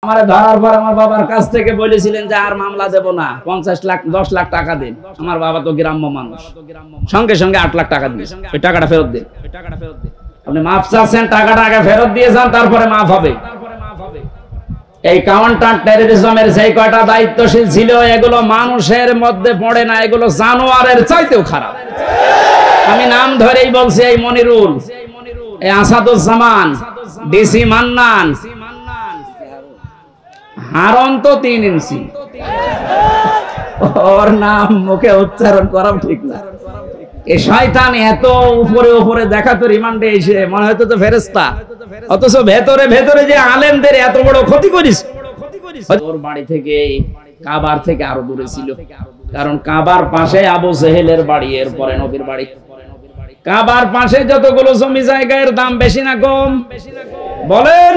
আমারে ধরার পর আমার বাবার কাছ থেকে বলেছিলেন যে আর মামলা দেব না, 50 লাখ 10 লাখ টাকা দিন। আমার বাবা তো গ্রাম্য মানুষ, সঙ্গে সঙ্গে 8 লাখ টাকা দিয়েছে। ওই টাকাটা ফেরত দিন। আপনি মাফ চাচ্ছেন, টাকাটা আগে ফেরত দিয়ে যান, তারপরে মাফ হবে। এই কাউন্টার টেররিজমের যে কয়টা দায়িত্বশীল ছিল এগুলো মানুষের মধ্যে পড়ে না, এগুলো জানোয়ারের চাইতেও খারাপ। আমি নাম ধরেই বলছি, এই মনিরুল, এই আসাদুজ্জামান, ডিসি মান্নান, হারন তো 3 ইঞ্চি, ওর নাম মুখে উচ্চারণ করা ঠিক না। এই শয়তান এত উপরে উপরে দেখা তো রিমান্ডে এসে মনে হয়তো তো ফেরেশতা, অথচ ভেতরে ভেতরে যে আলেমদের এত বড় ক্ষতি করিস। ওর বাড়ি থেকে কাবার থেকে আরো দূরে ছিল, কারণ কাবার পাশে আবু জেহেলের বাড়ি, এরপরে নবীর বাড়ি। কাবার পাশে যতগুলো জমি জায়গার দাম বেশি না কম বলেন?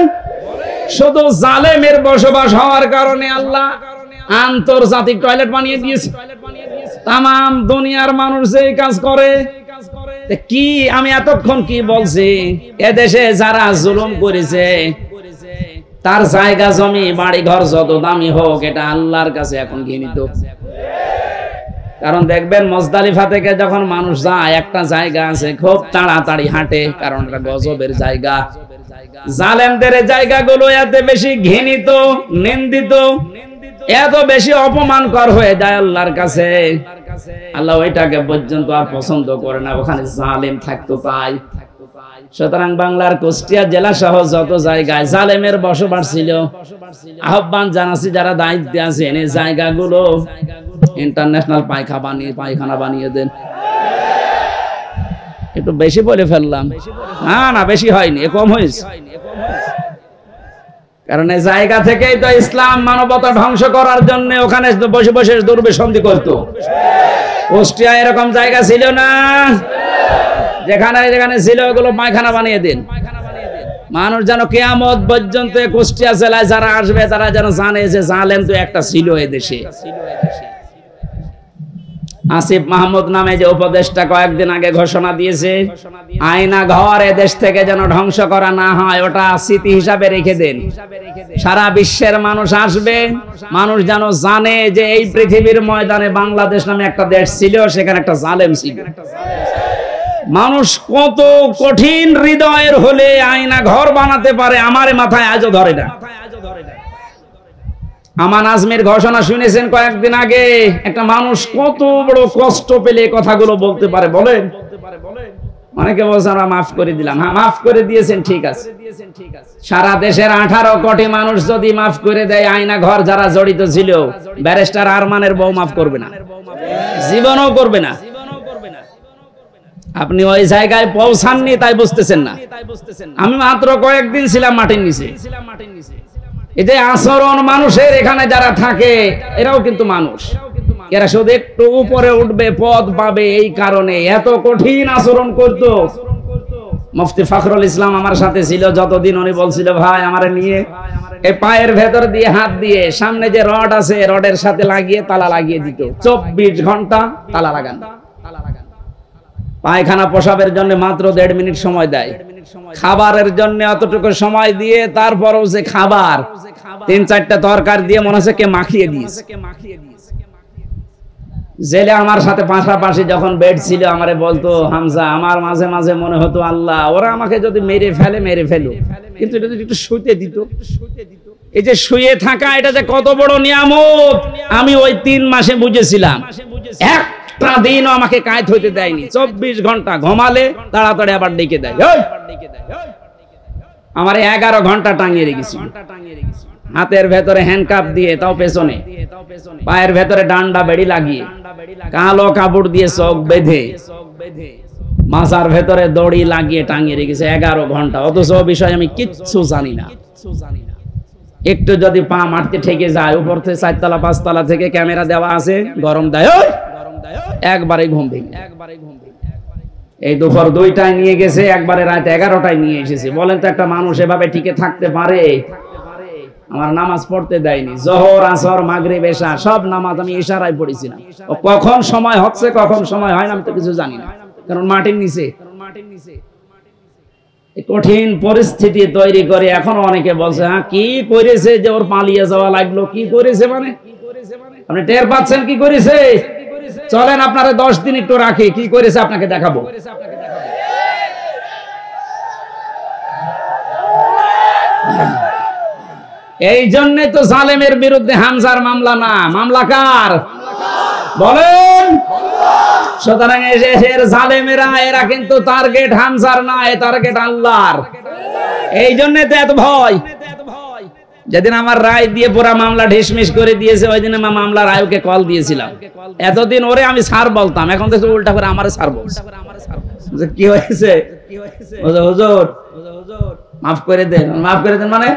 শুধু জালেমের বসবাস হওয়ার কারণে আল্লাহ আন্তর্জাতিক টয়লেট বানিয়ে দিয়েছে। তামাম দুনিয়ার মানুষ এই কাজ করে। কি আমি এতক্ষণ কি বলছি? এদেশে যারা জুলুম করেছে তার জায়গা জমি বাড়ি ঘর যত দামি হোক, এটা আল্লাহর কাছে এখন ঘৃণিত। কারণ দেখবেন মুজদালিফা থেকে যখন মানুষ যায়, একটা জায়গা আছে খুব তাড়াতাড়ি হাঁটে, কারণ এটা গজবের জায়গা। জালেমদের জায়গাগুলো এত বেশি ঘৃণিত, নিন্দিত, এত বেশি অপমানকর হয়ে যায় আল্লাহর কাছে, আল্লাহ ওইটাকে পর্যন্ত আর পছন্দ করে না, ওখানে জালেম থাকতো তাই। সুতরাং বাংলার কুষ্টিয়া জেলা সহ যত জায়গায় জালেমের বসবাস ছিল, আহ্বান জানাচ্ছি যারা দায়িত্বে আছেন এই জায়গাগুলো ইন্টারন্যাশনাল পায়খানা বানিয়ে দেন। একটু বেশি বলে ফেললাম? না বেশি হয়নি, কম হয়েছে। কারণ এই জায়গা থেকেই তো ইসলাম মানবতা ধ্বংস করার জন্য ওখানে বসে বসে দুর্বিসন্ধি করতো। কুষ্টিয়া এরকম জায়গা ছিল না, যেখানে যেখানে ছিল ওগুলো পায়খানা বানিয়ে দিন। মানুষ যেন কিয়ামত পর্যন্ত কুষ্টিয়া জেলায় যারা আসবে তারা যেন জানে যে জালেম তো একটা ছিল এদেশে। আসিফ মাহমুদ নামে যে উপদেষ্টা কয়েকদিন আগে ঘোষণা দিয়েছে, আয়না ঘর এদেশ থেকে যেন ধ্বংস করা না হয়, ওটা স্মৃতি হিসাবে রেখে দেন। সারা বিশ্বের মানুষ আসবে, মানুষ যেন জানে যে এই পৃথিবীর ময়দানে বাংলাদেশ নামে একটা দেশ ছিল, সেখানে একটা জালেম ছিল। মানুষ কত কঠিন হৃদয়ের হলে আয়না ঘর বানাতে পারে, আমার মাথায় আজও ধরে না। আমান আজমির ঘোষণা শুনেছেন কয়েকদিন আগে, একটা মানুষ কত বড় কষ্ট পেলে কথাগুলো বলতে পারে বলেন? অনেকে বলছেন আমরা মাফ করে দিলাম। হ্যাঁ, মাফ করে দিয়েছেন, ঠিক আছে। সারা দেশের 18 কোটি মানুষ যদি মাফ করে দেয়, আয়না ঘর যারা জড়িত ছিল, ব্যারিস্টার আরমানের বউ মাফ করবে না, জীবনও করবে না। আপনি ওই জায়গায় পৌঁছাননি তাই বুঝতেছেন না। আমি মাত্র কয়েকদিন ছিলাম মাটির নিচে। এই যে আচরণ মানুষের এখানে যারা থাকে এরাও কিন্তু মানুষ, এরা শুধু একটু উপরে উঠবে, পদ পাবে, এই কারণে এত কঠিন আচরণ করতো। মুফতি ফখরুল ইসলাম আমার সাথে ছিল যতদিন, উনি বলছিল ভাই আমারে নিয়ে এই পায়ের ভেতর দিয়ে হাত দিয়ে সামনে যে রড আছে রডের সাথে লাগিয়ে তালা লাগিয়ে দিত, 24 ঘন্টা তালা লাগান। পায়খানা প্রসাবের জন্য মাত্র 1.5 মিনিট সময় দেয়, খাবারের জন্য অতটুকু সময় দিয়ে, তারপরও যে খাবার 3-4টা তরকারি দিয়ে মনে হচ্ছে কে মাখিয়ে দিয়েছে। জেলে আমার সাথে পাশাপাশি যখন বেড ছিল আমারে বলতো, হামজা আমার মাঝে মাঝে মনে হতো আল্লাহ ওরা আমাকে যদি মেরে ফেলো, কিন্তু এটা যদি একটু শুতে দিত। এই যে শুয়ে থাকা, এটা যে কত বড় নিয়ামত আমি ওই 3 মাসে বুঝেছিলাম। একটা দিনও আমাকে কায়েত হইতে দেয়নি, 24 ঘন্টা ঘুমালে তাড়াতাড়ি আবার ডেকে দেয়। আমার 11 ঘন্টা টাঙিয়ে রেখেছি, হাতের ভেতরে হ্যান্ডকাপ দিয়ে, তাও পেছনে, পায়ের ভেতরে ডান্ডা বেড়ি লাগিয়ে, কালো কাপড় দিয়ে চোখ বেঁধে, মাথার ভেতরে দড়ি লাগিয়ে টাঙিয়ে রেখেছে 11 ঘন্টা। অথচ বিষয় আমি কিচ্ছু জানি না। একটু যদি পা মারতে ঠেকে যায়, উপর থেকে 4 তলা 5 তলা থেকে ক্যামেরা দেওয়া আছে, গরম দেয়, একবারে ঘুম ভেঙে। এই দুপুর 2টায় নিয়ে গেছে, একবারে রাত 11টায় নিয়ে এসেছে। বলেন তো একটা মানুষ এভাবে টিকে থাকতে পারে? আমার নামাজ পড়তে দেয়নি, জোহর আসর মাগরিব এশা সব নামাজ আমি ইশারায় পড়েছিলাম। কখন সময় হচ্ছে কখন সময় হয় না আমি তো কিছু জানি না, কারণ মাটির নিচে। কঠিন পরিস্থিতি তৈরি করে এখনো অনেকে বলছে হ্যাঁ কি করেছে যে ওর পালিয়ে যাওয়া লাগলো, কি করেছে মানে আপনি টের পাচ্ছেন কি করেছে? চলেন আপনারা 10 দিন একটু রাখি, কি করেছে আপনাকে দেখাবো। এই জন্যই তো জালেমের বিরুদ্ধে হামজার মামলা না, মামলা কার বলেন? সুতরাং এর জালেমেরা এরা কিন্তু টার্গেট হামজার না, এ টার্গেট আল্লাহর। এই জন্য তো এত ভয়। যেদিন আমার রায় দিয়ে পুরা মামলা ঢিসমিস করে দিয়েছে, ওই দিন আমার মামলার আয়ুকে কল দিয়েছিলাম। এতদিন ওরে আমি স্যার বলতাম, এখন তো উল্টা করে আমারে স্যার বলছে। কি হয়েছে? হুজুর মাফ করে দেন। মাফ করে দেন মানে